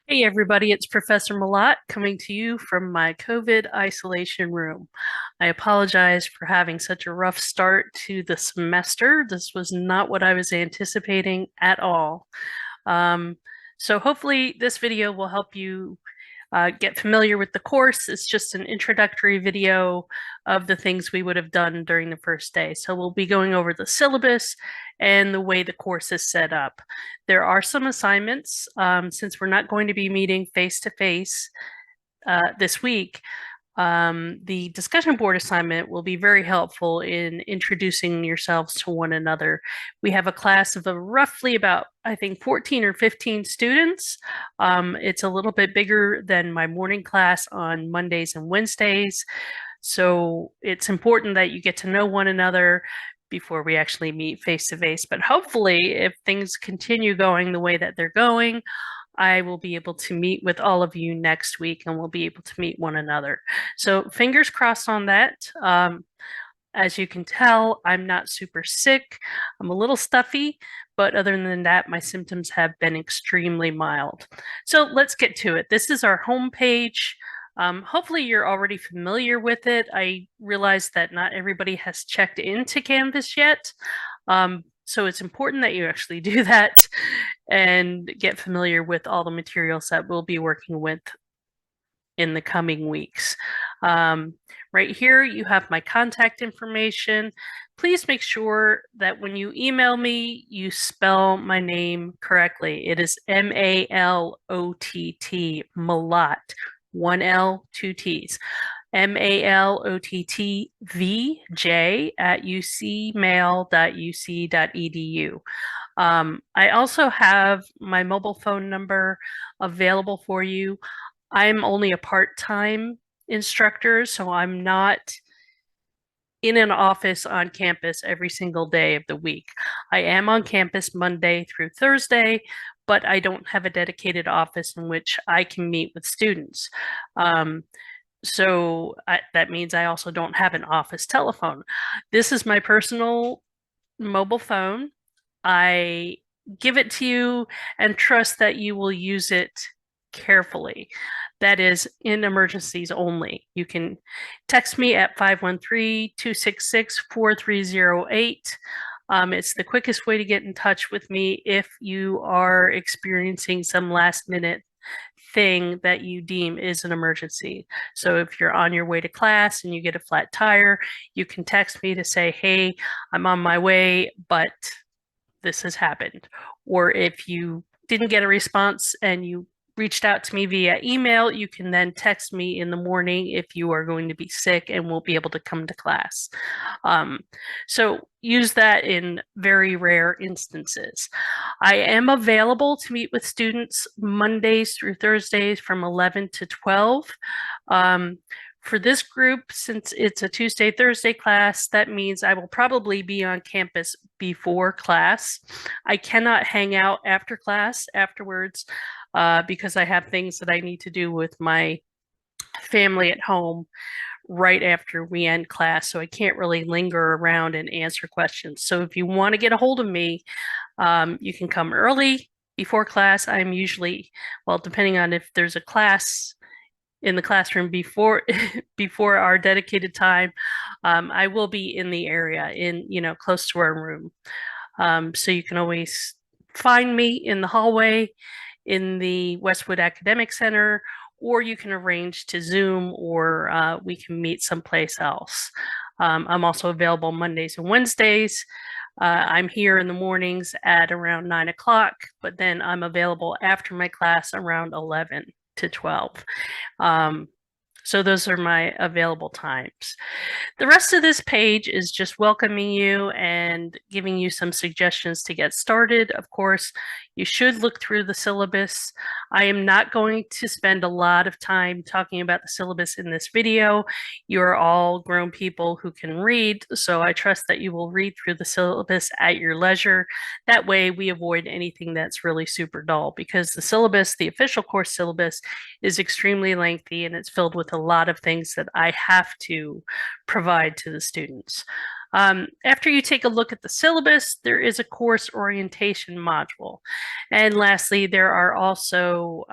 Hey everybody, it's Professor Malat coming to you from my COVID isolation room. I apologize for having such a rough start to the semester. This was not what I was anticipating at all. Um, so hopefully this video will help you get familiar with the course. It's just an introductory video of the things we would have done during the first day. So we'll be going over the syllabus and the way the course is set up. There are some assignments since we're not going to be meeting face to face this week. The discussion board assignment will be very helpful in introducing yourselves to one another. We have a class of roughly about, I think, 14 or 15 students. It's a little bit bigger than my morning class on Mondays and Wednesdays. So it's important that you get to know one another before we actually meet face to face. But hopefully, if things continue going the way that they're going, I will be able to meet with all of you next week and we'll be able to meet one another. So fingers crossed on that. As you can tell, I'm not super sick. I'm a little stuffy, but other than that, my symptoms have been extremely mild. So let's get to it. This is our homepage. Hopefully you're already familiar with it. I realize that not everybody has checked into Canvas yet. So it's important that you actually do that and get familiar with all the materials that we'll be working with in the coming weeks. Right here, you have my contact information. Please make sure that when you email me, you spell my name correctly. It is Malott, Malott, one L, two T's. malottvj@ucmail.uc.edu. I also have my mobile phone number available for you. I'm only a part-time instructor, so I'm not in an office on campus every single day of the week. I am on campus Monday through Thursday, but I don't have a dedicated office in which I can meet with students. That means I also don't have an office telephone. This is my personal mobile phone. I give it to you and trust that you will use it carefully. That is in emergencies only. You can text me at 513-266-4308. It's the quickest way to get in touch with me if you are experiencing some last minute thing that you deem is an emergency. So if you're on your way to class and you get a flat tire, you can text me to say, hey, I'm on my way, but this has happened. Or if you didn't get a response and you reached out to me via email, you can then text me in the morning if you are going to be sick and won't be able to come to class. So use that in very rare instances. I am available to meet with students Mondays through Thursdays from 11 to 12. For this group, since it's a Tuesday, Thursday class, that means I will probably be on campus before class. I cannot hang out after class afterwards because I have things that I need to do with my family at home right after we end class. So I can't really linger around and answer questions. So if you want to get a hold of me, you can come early before class. I'm usually, well, depending on if there's a class in the classroom before before our dedicated time, I will be in the area in, close to our room. So you can always find me in the hallway in the Westwood Academic Center, or you can arrange to Zoom or we can meet someplace else. I'm also available Mondays and Wednesdays. I'm here in the mornings at around 9 o'clock, but then I'm available after my class around 11 to 12. So those are my available times. The rest of this page is just welcoming you and giving you some suggestions to get started. Of course, you should look through the syllabus. I am not going to spend a lot of time talking about the syllabus in this video. You are all grown people who can read, so I trust that you will read through the syllabus at your leisure. That way we avoid anything that's really super dull, because the syllabus, the official course syllabus, is extremely lengthy and it's filled with a lot of things that I have to provide to the students. After you take a look at the syllabus, there is a course orientation module. And lastly, there are also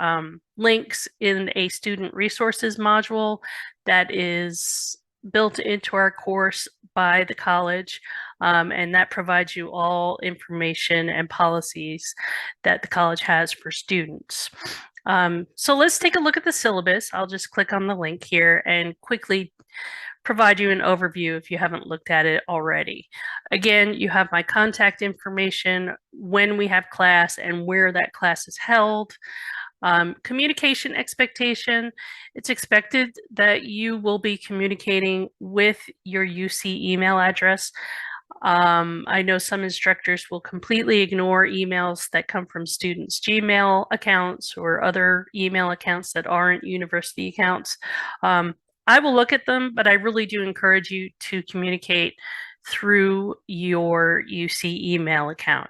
links in a student resources module that is built into our course by the college, and that provides you all information and policies that the college has for students. So let's take a look at the syllabus. I'll just click on the link here and quickly provide you an overview if you haven't looked at it already. Again, you have my contact information, when we have class, and where that class is held. Communication expectation, it's expected that you will be communicating with your UC email address. I know some instructors will completely ignore emails that come from students' Gmail accounts or other email accounts that aren't university accounts. I will look at them, but I really do encourage you to communicate through your UC email account.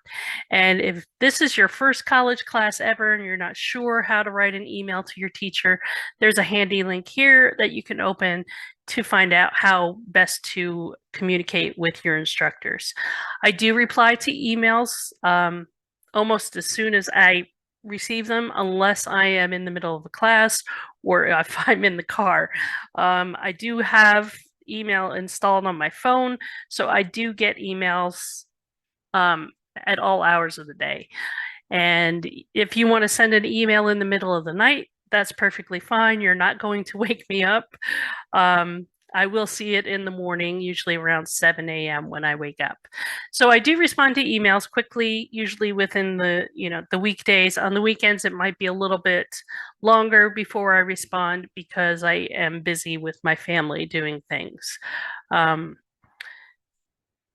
And if this is your first college class ever and you're not sure how to write an email to your teacher, there's a handy link here that you can open to find out how best to communicate with your instructors. I do reply to emails almost as soon as I receive them, unless I am in the middle of a class or if I'm in the car. I do have email installed on my phone, so I do get emails at all hours of the day. And if you want to send an email in the middle of the night, that's perfectly fine. You're not going to wake me up. I will see it in the morning, usually around 7 a.m. when I wake up. So I do respond to emails quickly, usually within the weekdays. On the weekends, it might be a little bit longer before I respond because I am busy with my family doing things.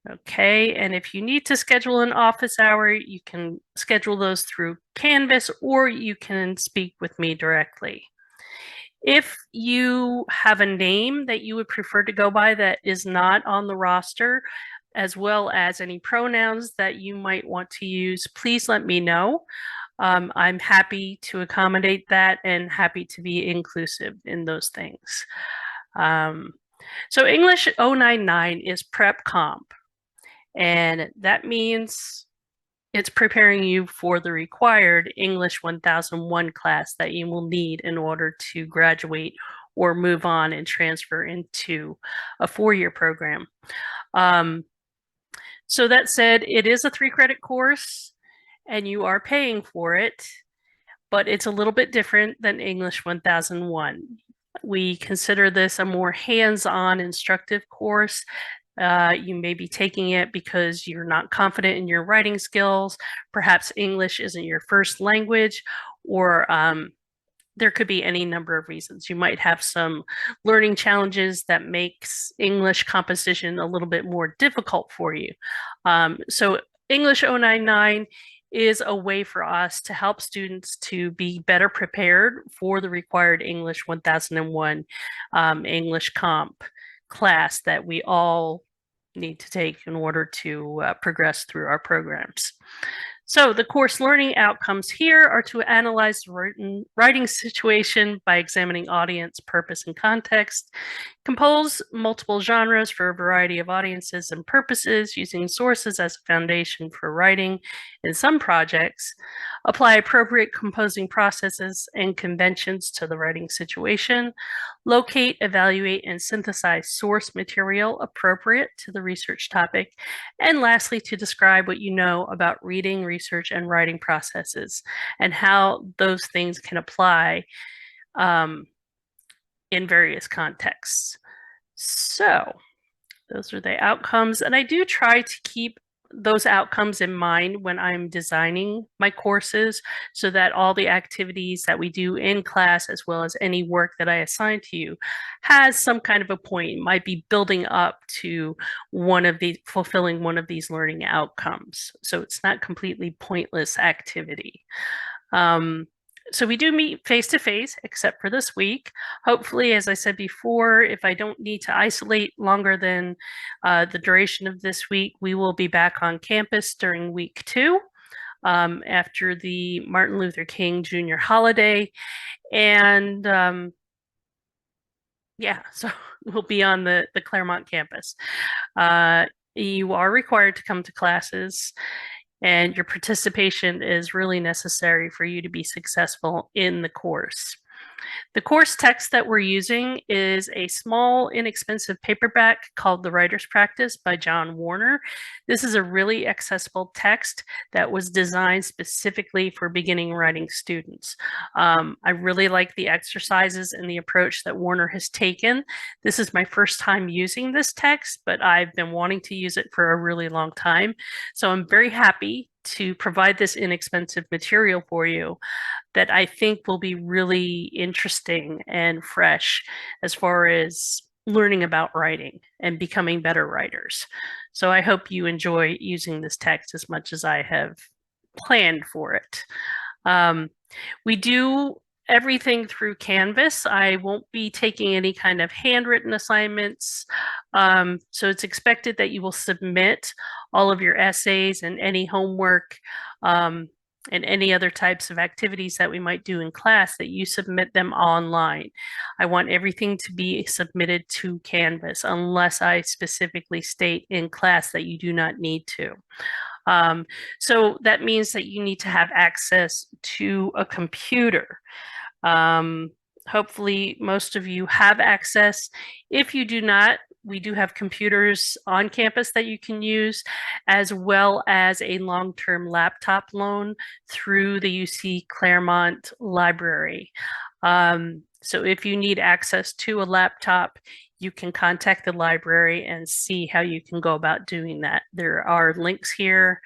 Okay, and if you need to schedule an office hour, you can schedule those through Canvas or you can speak with me directly. If you have a name that you would prefer to go by that is not on the roster, as well as any pronouns that you might want to use, please let me know. I'm happy to accommodate that and happy to be inclusive in those things. So English 099 is Prep Comp. And that means it's preparing you for the required English 1001 class that you will need in order to graduate or move on and transfer into a four-year program. So that said, it is a 3-credit course and you are paying for it, but it's a little bit different than English 1001. We consider this a more hands-on instructive course. You may be taking it because you're not confident in your writing skills. Perhaps English isn't your first language, or there could be any number of reasons. You might have some learning challenges that makes English composition a little bit more difficult for you. So English 099 is a way for us to help students to be better prepared for the required English 1001 English Comp class that we all need to take in order to progress through our programs. So the course learning outcomes here are to analyze the writing situation by examining audience, purpose, and context, compose multiple genres for a variety of audiences and purposes using sources as a foundation for writing in some projects, apply appropriate composing processes and conventions to the writing situation, locate, evaluate, and synthesize source material appropriate to the research topic, and lastly, to describe what you know about reading, research, and writing processes and how those things can apply in various contexts. So those are the outcomes, and I do try to keep those outcomes in mind when I'm designing my courses so that all the activities that we do in class, as well as any work that I assign to you, has some kind of a point. It might be building up to fulfilling one of these learning outcomes. So it's not completely pointless activity. So we do meet face-to-face, except for this week. Hopefully, as I said before, if I don't need to isolate longer than the duration of this week, we will be back on campus during week 2 after the Martin Luther King Jr. holiday. And yeah, so we'll be on the Claremont campus. You are required to come to classes, and your participation is really necessary for you to be successful in the course. The course text that we're using is a small, inexpensive paperback called The Writer's Practice by John Warner. This is a really accessible text that was designed specifically for beginning writing students. I really like the exercises and the approach that Warner has taken. This is my first time using this text, but I've been wanting to use it for a really long time. So I'm very happy to provide this inexpensive material for you that I think will be really interesting and fresh as far as learning about writing and becoming better writers. So I hope you enjoy using this text as much as I have planned for it. We do everything through Canvas. I won't be taking any kind of handwritten assignments. So it's expected that you will submit all of your essays and any homework and any other types of activities that we might do in class, that you submit them online. I want everything to be submitted to Canvas unless I specifically state in class that you do not need to. So that means that you need to have access to a computer. Hopefully most of you have access. If you do not, we do have computers on campus that you can use, as well as a long-term laptop loan through the UC Claremont Library. So if you need access to a laptop, you can contact the library and see how you can go about doing that. There are links here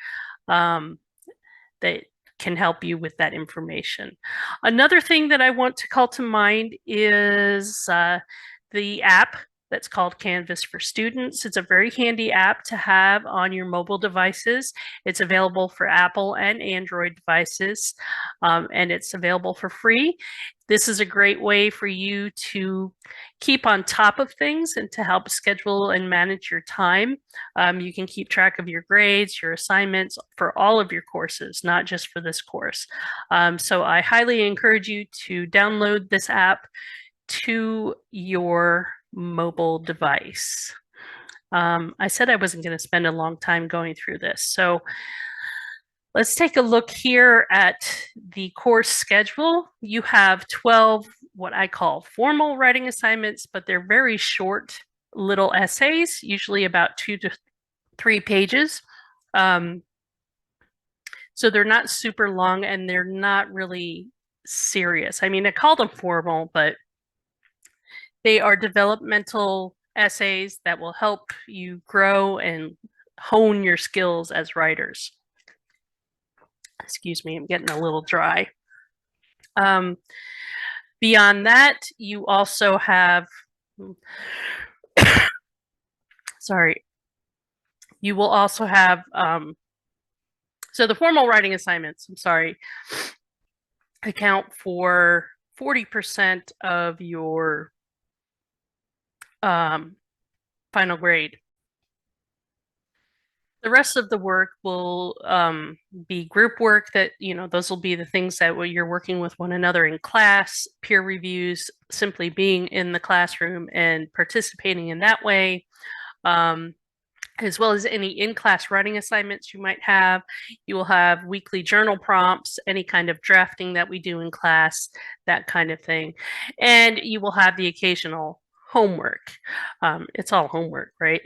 that can help you with that information. Another thing that I want to call to mind is the app that's called Canvas for Students. It's a very handy app to have on your mobile devices. It's available for Apple and Android devices, and it's available for free. This is a great way for you to keep on top of things and to help schedule and manage your time. You can keep track of your grades, your assignments for all of your courses, not just for this course. So I highly encourage you to download this app to your mobile device. I said I wasn't going to spend a long time going through this. So let's take a look here at the course schedule. You have 12 what I call formal writing assignments, but they're very short little essays, usually about 2 to 3 pages. So they're not super long and they're not really serious. I mean, I call them formal, but they are developmental essays that will help you grow and hone your skills as writers. Excuse me, I'm getting a little dry. Beyond that, you also have, sorry, you will also have, so the formal writing assignments, I'm sorry, account for 40% of your final grade. The rest of the work will be group work that, those will be the things that you're working with one another in class, peer reviews, simply being in the classroom and participating in that way, as well as any in-class writing assignments you might have. You will have weekly journal prompts, any kind of drafting that we do in class, that kind of thing. And you will have the occasional homework. It's all homework, right?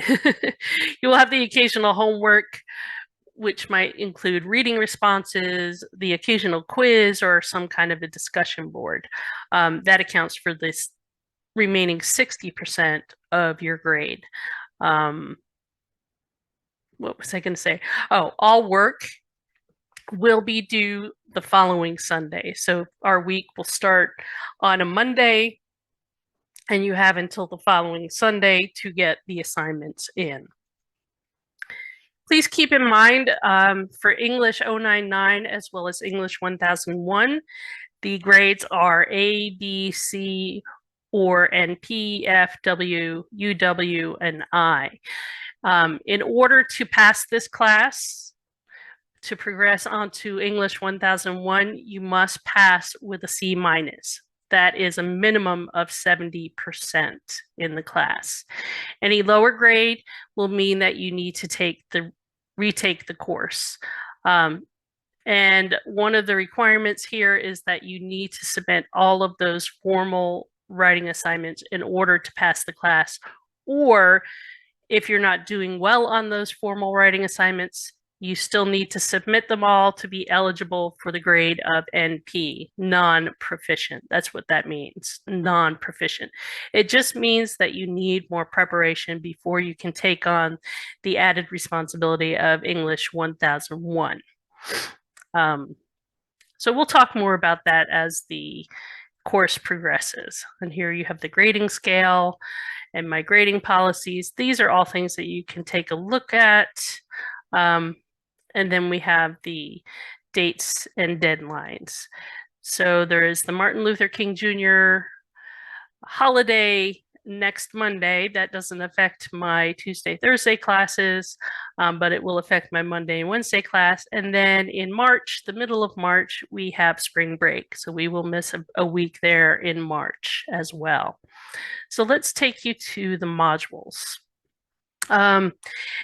You will have the occasional homework, which might include reading responses, the occasional quiz, or some kind of a discussion board. That accounts for this remaining 60% of your grade. What was I going to say? Oh, all work will be due the following Sunday. So our week will start on a Monday, and you have until the following Sunday to get the assignments in. Please keep in mind for English 099 as well as English 1001, the grades are A, B, C, or NP, F, W, UW, and I. In order to pass this class, to progress onto English 1001, you must pass with a C minus. that is a minimum of 70% in the class. Any lower grade will mean that you need to retake the course. And one of the requirements here is that you need to submit all of those formal writing assignments in order to pass the class. Or if you're not doing well on those formal writing assignments, you still need to submit them all to be eligible for the grade of NP, non-proficient. That's what that means, non-proficient. It just means that you need more preparation before you can take on the added responsibility of English 1001. So we'll talk more about that as the course progresses. And here you have the grading scale and my grading policies. These are all things that you can take a look at. And then we have the dates and deadlines. So there is the Martin Luther King Jr. holiday next Monday. That doesn't affect my Tuesday, Thursday classes, but it will affect my Monday and Wednesday class. And then in March, the middle of March, we have spring break. So we will miss a week there in March as well. So let's take you to the modules.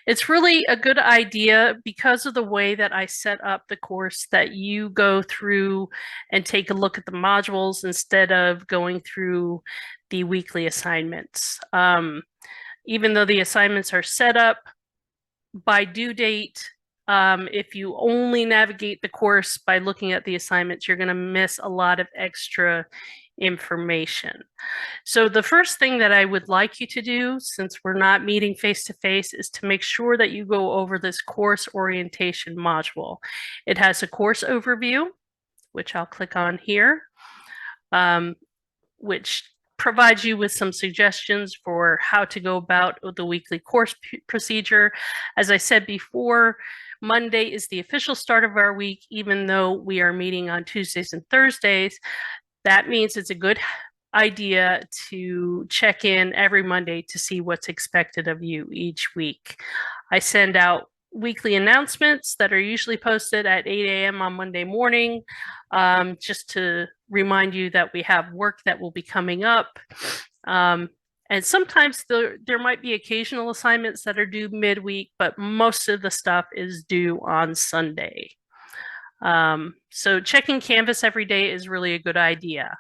It's really a good idea because of the way that I set up the course that you go through and take a look at the modules instead of going through the weekly assignments. Even though the assignments are set up by due date, if you only navigate the course by looking at the assignments, you're going to miss a lot of extra information. So the first thing that I would like you to do, since we're not meeting face-to-face, is to make sure that you go over this course orientation module. It has a course overview, which I'll click on here, which provides you with some suggestions for how to go about the weekly course procedure. As I said before, Monday is the official start of our week, even though we are meeting on Tuesdays and Thursdays. That means it's a good idea to check in every Monday to see what's expected of you each week. I send out weekly announcements that are usually posted at 8 a.m. on Monday morning, just to remind you that we have work that will be coming up. And sometimes there might be occasional assignments that are due midweek, but most of the stuff is due on Sunday. So checking Canvas every day is really a good idea.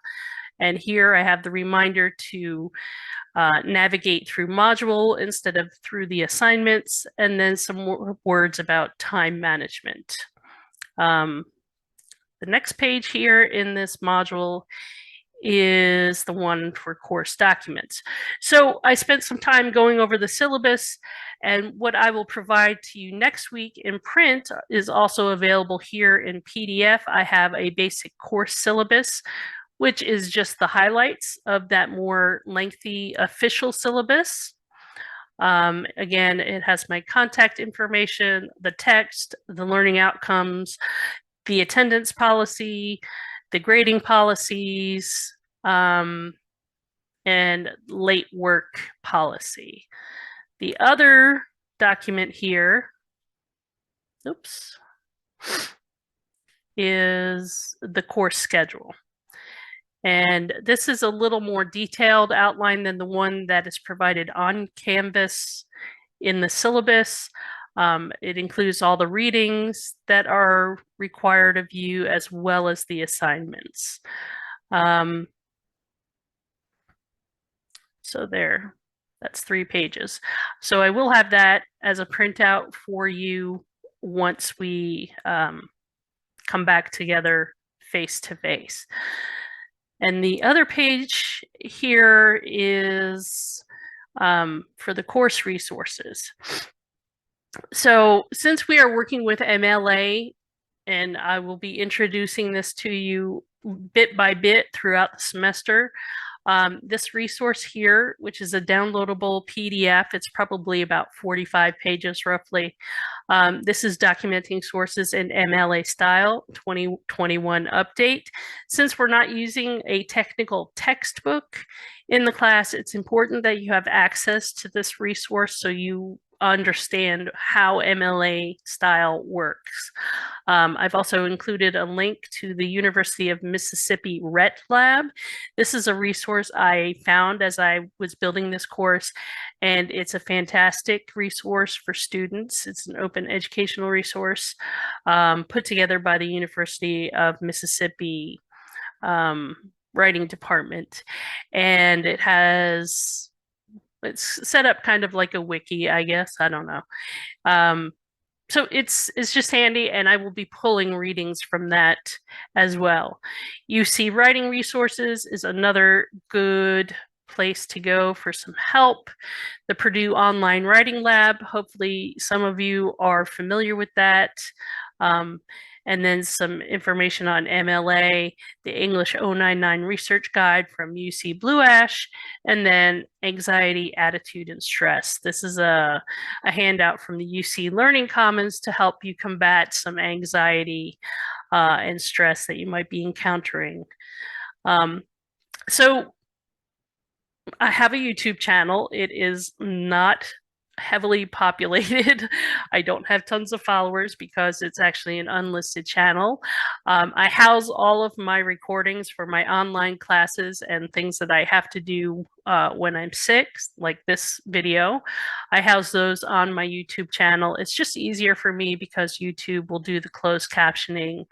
And here I have the reminder to navigate through module instead of through the assignments, and then some words about time management. The next page here in this module is the one for course documents. So I spent some time going over the syllabus, and what I will provide to you next week in print is also available here in PDF. I have a basic course syllabus, which is just the highlights of that more lengthy official syllabus. Again, it has my contact information, the text, the learning outcomes, the attendance policy, the grading policies, and late work policy. The other document here, oops, is the course schedule. And this is a little more detailed outline than the one that is provided on Canvas in the syllabus. It includes all the readings that are required of you as well as the assignments. So there, that's 3 pages. So I will have that as a printout for you once we come back together face to face. And the other page here is for the course resources. So since we are working with MLA, and I will be introducing this to you bit by bit throughout the semester, this resource here, which is a downloadable PDF, it's probably about 45 pages roughly. This is documenting sources in MLA style 2021 update. Since we're not using a technical textbook in the class, it's important that you have access to this resource so you understand how MLA style works. I've also included a link to the University of Mississippi RET Lab. This is a resource I found as I was building this course, and it's a fantastic resource for students. It's an open educational resource put together by the University of Mississippi writing department. And it's set up kind of like a wiki, I guess. I don't know. So it's just handy, and I will be pulling readings from that as well. UC Writing Resources is another good place to go for some help. The Purdue Online Writing Lab, hopefully some of you are familiar with that. And then some information on MLA, the English 099 Research Guide from UC Blue Ash, and then Anxiety, Attitude, and Stress. This is a handout from the UC Learning Commons to help you combat some anxiety and stress that you might be encountering. So I have a YouTube channel. It is not heavily populated. I don't have tons of followers because it's actually an unlisted channel. I house all of my recordings for my online classes and things that I have to do when I'm sick, like this video. I house those on my YouTube channel. It's just easier for me because YouTube will do the closed captioning.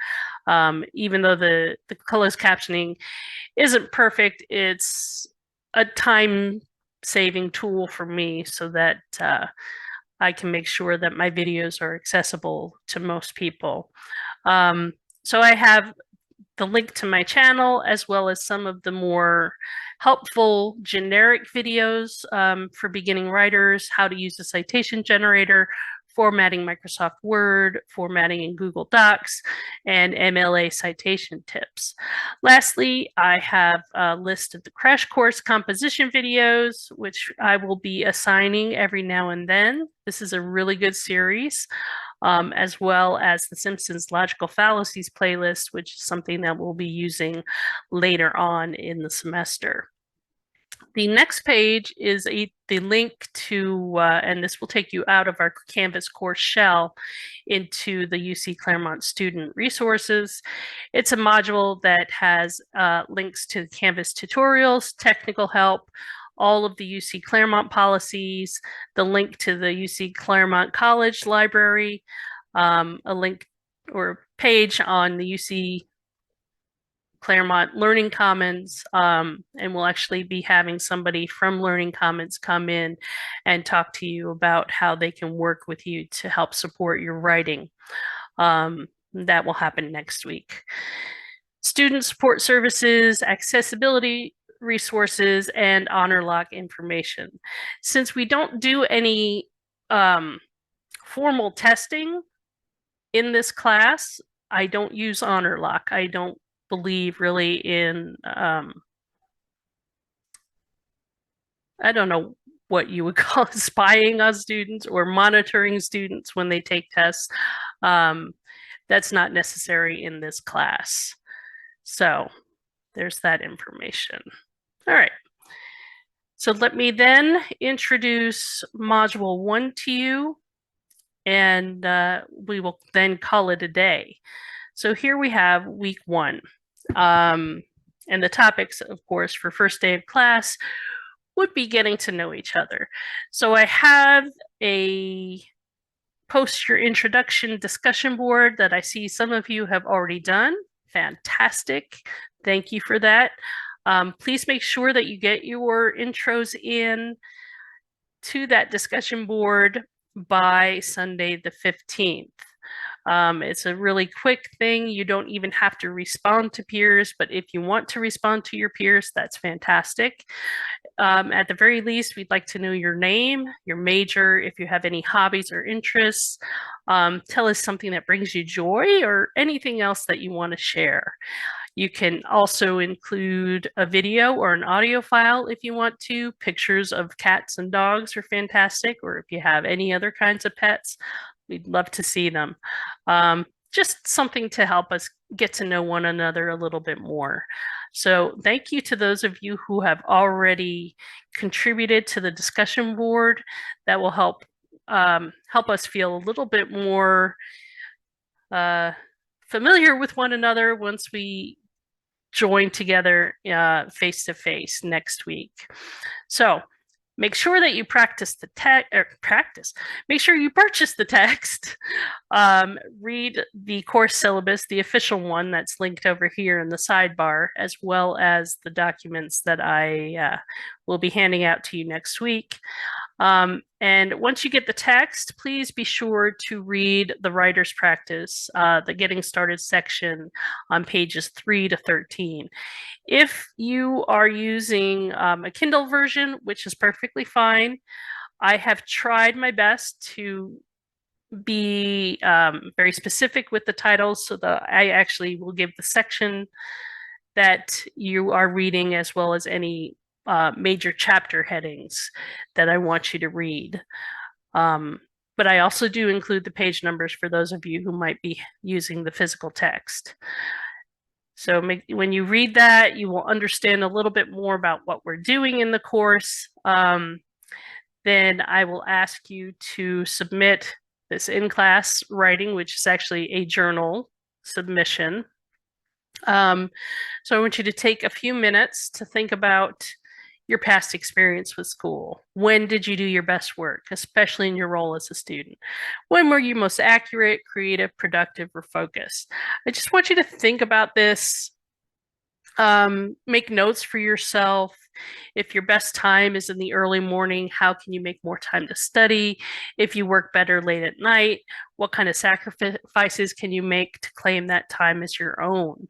Even though the closed captioning isn't perfect, it's a time saving tool for me so that I can make sure that my videos are accessible to most people. So I have the link to my channel as well as some of the more helpful generic videos for beginning writers, how to use a citation generator, formatting Microsoft Word, formatting in Google Docs, and MLA citation tips. Lastly, I have a list of the crash course composition videos, which I will be assigning every now and then. This is a really good series, as well as the Simpsons Logical Fallacies playlist, which is something that we'll be using later on in the semester. The next page is the link to, and this will take you out of our Canvas course shell into the UC Claremont student resources. It's a module that has links to Canvas tutorials, technical help, all of the UC Claremont policies, the link to the UC Claremont College library, a link or page on the UC Claremont Learning Commons, and we'll actually be having somebody from Learning Commons come in and talk to you about how they can work with you to help support your writing. That will happen next week. Student support services, accessibility resources, and honor lock information. Since we don't do any formal testing in this class, I don't use honor lock. I don't believe really in I don't know what you would call spying on students or monitoring students when they take tests. That's not necessary in this class. So there's that information. All right. So let me then introduce Module 1 to you, and we will then call it a day. So here we have week 1. And the topics, of course, for first day of class would be getting to know each other. So I have a post your introduction discussion board that I see some of you have already done. Fantastic. Thank you for that. Please make sure that you get your intros in to that discussion board by Sunday the 15th. It's a really quick thing. You don't even have to respond to peers, but if you want to respond to your peers, that's fantastic. At the very least, we'd like to know your name, your major, if you have any hobbies or interests. Tell us something that brings you joy or anything else that you want to share. You can also include a video or an audio file if you want to. Pictures of cats and dogs are fantastic, or if you have any other kinds of pets, we'd love to see them. Just something to help us get to know one another a little bit more. So thank you to those of you who have already contributed to the discussion board. That will help help us feel a little bit more familiar with one another once we join together face to face next week. So make sure that you practice the text, make sure you purchase the text, read the course syllabus, the official one that's linked over here in the sidebar, as well as the documents that I will be handing out to you next week. And once you get the text, please be sure to read the writer's practice, the getting started section on pages 3 to 13. If you are using a Kindle version, which is perfectly fine, I have tried my best to be very specific with the titles so that I actually will give the section that you are reading as well as any major chapter headings that I want you to read. But I also do include the page numbers for those of you who might be using the physical text. So when you read that, you will understand a little bit more about what we're doing in the course. Then I will ask you to submit this in-class writing, which is actually a journal submission. So I want you to take a few minutes to think about your past experience with school. When did you do your best work, especially in your role as a student? When were you most accurate, creative, productive, or focused? I just want you to think about this. Make notes for yourself. If your best time is in the early morning, how can you make more time to study? If you work better late at night, what kind of sacrifices can you make to claim that time as your own?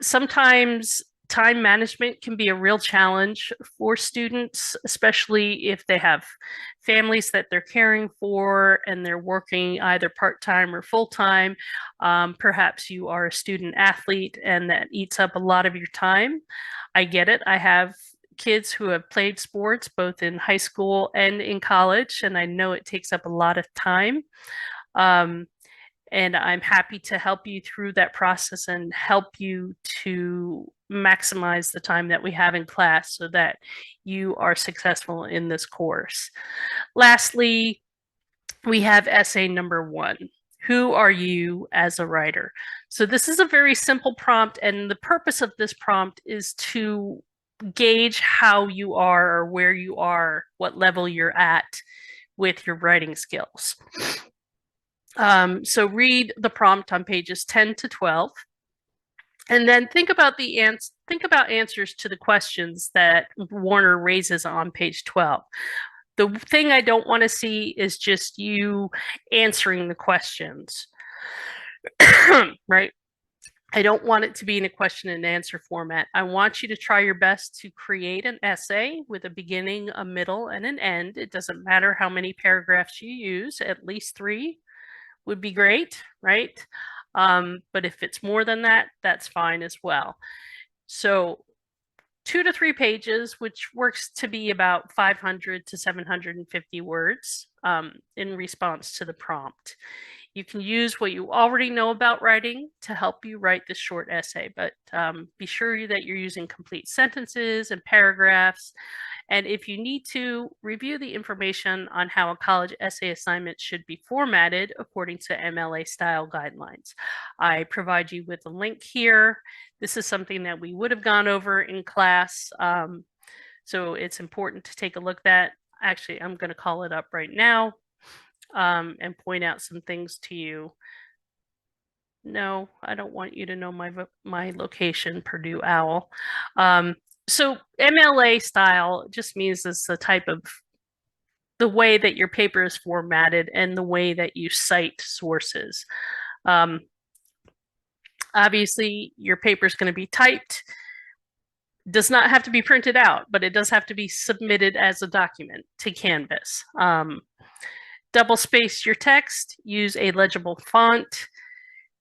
Sometimes time management can be a real challenge for students, especially if they have families that they're caring for and they're working either part-time or full-time. Perhaps you are a student athlete and that eats up a lot of your time. I get it. I have kids who have played sports both in high school and in college, and I know it takes up a lot of time. And I'm happy to help you through that process and help you to maximize the time that we have in class so that you are successful in this course. Lastly, we have essay number 1. Who are you as a writer? So this is a very simple prompt, and the purpose of this prompt is to gauge how you are or where you are, what level you're at with your writing skills. So read the prompt on pages 10 to 12, and then think about answers to the questions that Warner raises on page 12. The thing I don't want to see is just you answering the questions, right? I don't want it to be in a question and answer format. I want you to try your best to create an essay with a beginning, a middle, and an end. It doesn't matter how many paragraphs you use, at least 3 would be great, right? But if it's more than that, that's fine as well. So 2 to 3 pages, which works to be about 500 to 750 words in response to the prompt. You can use what you already know about writing to help you write this short essay, but be sure that you're using complete sentences and paragraphs. And if you need to, review the information on how a college essay assignment should be formatted according to MLA style guidelines. I provide you with a link here. This is something that we would have gone over in class, so it's important to take a look at that. Actually, I'm going to call it up right now and point out some things to you. No, I don't want you to know my location, Purdue Owl. So MLA style just means it's the type of the way that your paper is formatted and the way that you cite sources. Obviously, your paper is going to be typed. Does not have to be printed out, but it does have to be submitted as a document to Canvas. Double space your text, use a legible font.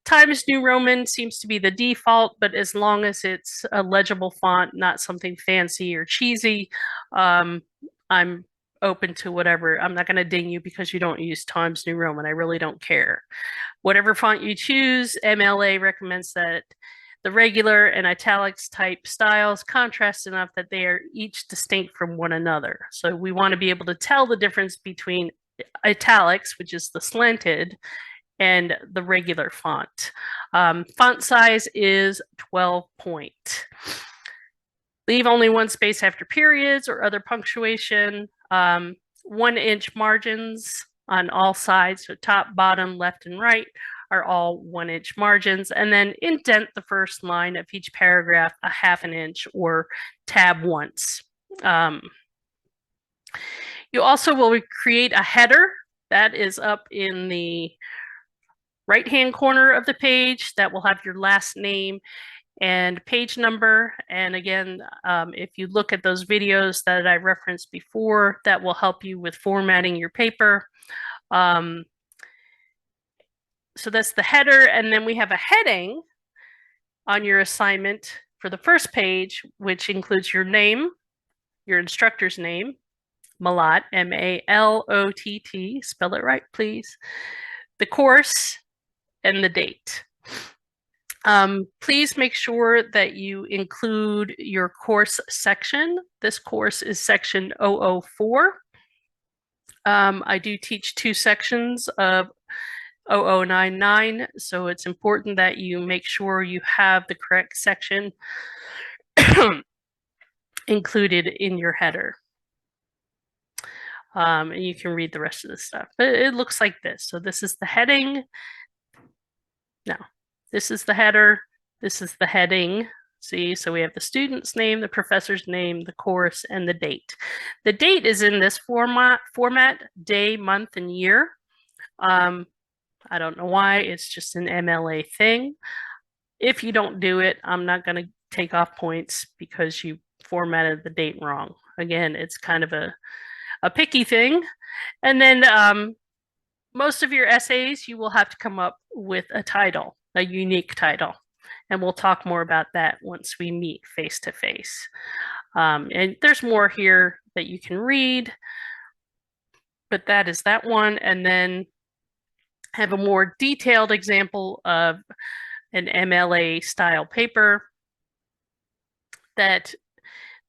Times New Roman seems to be the default, but as long as it's a legible font, not something fancy or cheesy, I'm open to whatever. I'm not going to ding you because you don't use Times New Roman. I really don't care. Whatever font you choose, MLA recommends that The regular and italics type styles contrast enough that they are each distinct from one another. So we want to be able to tell the difference between italics, which is the slanted, and the regular font. Font size is 12 point. Leave only one space after periods or other punctuation. 1-inch margins on all sides, so top, bottom, left, and right are all 1-inch margins, and then indent the first line of each paragraph a 1/2 inch or tab once. You also will create a header that is up in the right-hand corner of the page that will have your last name and page number. And again, if you look at those videos that I referenced before, that will help you with formatting your paper. So that's the header, and then we have a heading on your assignment for the first page, which includes your name, your instructor's name, Malott, M-A-L-O-T-T, spell it right, please, the course, and the date. Please make sure that you include your course section. This course is section 004. I do teach 2 sections of 0099, so it's important that you make sure you have the correct section included in your header. And you can read the rest of the stuff. But it looks like this. So this is the heading. No, this is the header. This is the heading. See, so we have the student's name, the professor's name, the course, and the date. The date is in this format, day, month, and year. I don't know why, it's just an MLA thing. If you don't do it, I'm not going to take off points because you formatted the date wrong. Again, it's kind of a picky thing. And then most of your essays, you will have to come up with a title, a unique title. And we'll talk more about that once we meet face to face. And there's more here that you can read, but that is that one. And then have a more detailed example of an MLA style paper. That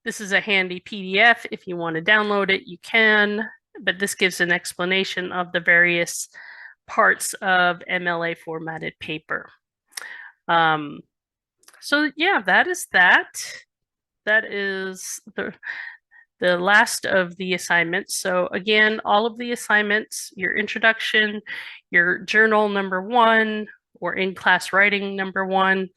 this is a handy PDF. If you want to download it, you can, but this gives an explanation of the various parts of MLA formatted paper. So yeah, that is that. That is the last of the assignments. So again, all of the assignments, your introduction, your journal number 1, or in-class writing number 1,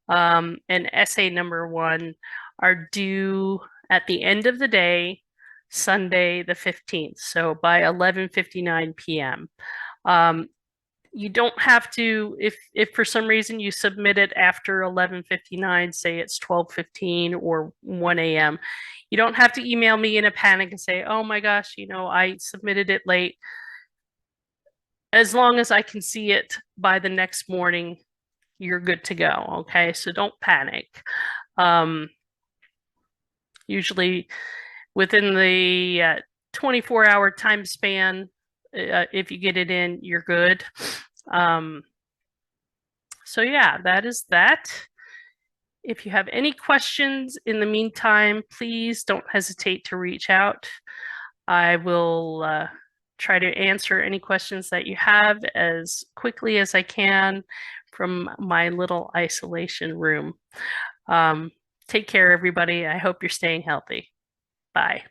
and essay number 1 are due at the end of the day, Sunday the 15th, so by 11:59 p.m. You don't have to, if for some reason you submit it after 11:59, say it's 12:15 or 1 a.m., you don't have to email me in a panic and say, oh my gosh, I submitted it late. As long as I can see it by the next morning, you're good to go, okay? So don't panic. Usually within the 24-hour time span, if you get it in, you're good. So yeah, that is that. If you have any questions in the meantime, please don't hesitate to reach out. I will try to answer any questions that you have as quickly as I can from my little isolation room. Take care, everybody. I hope you're staying healthy. Bye.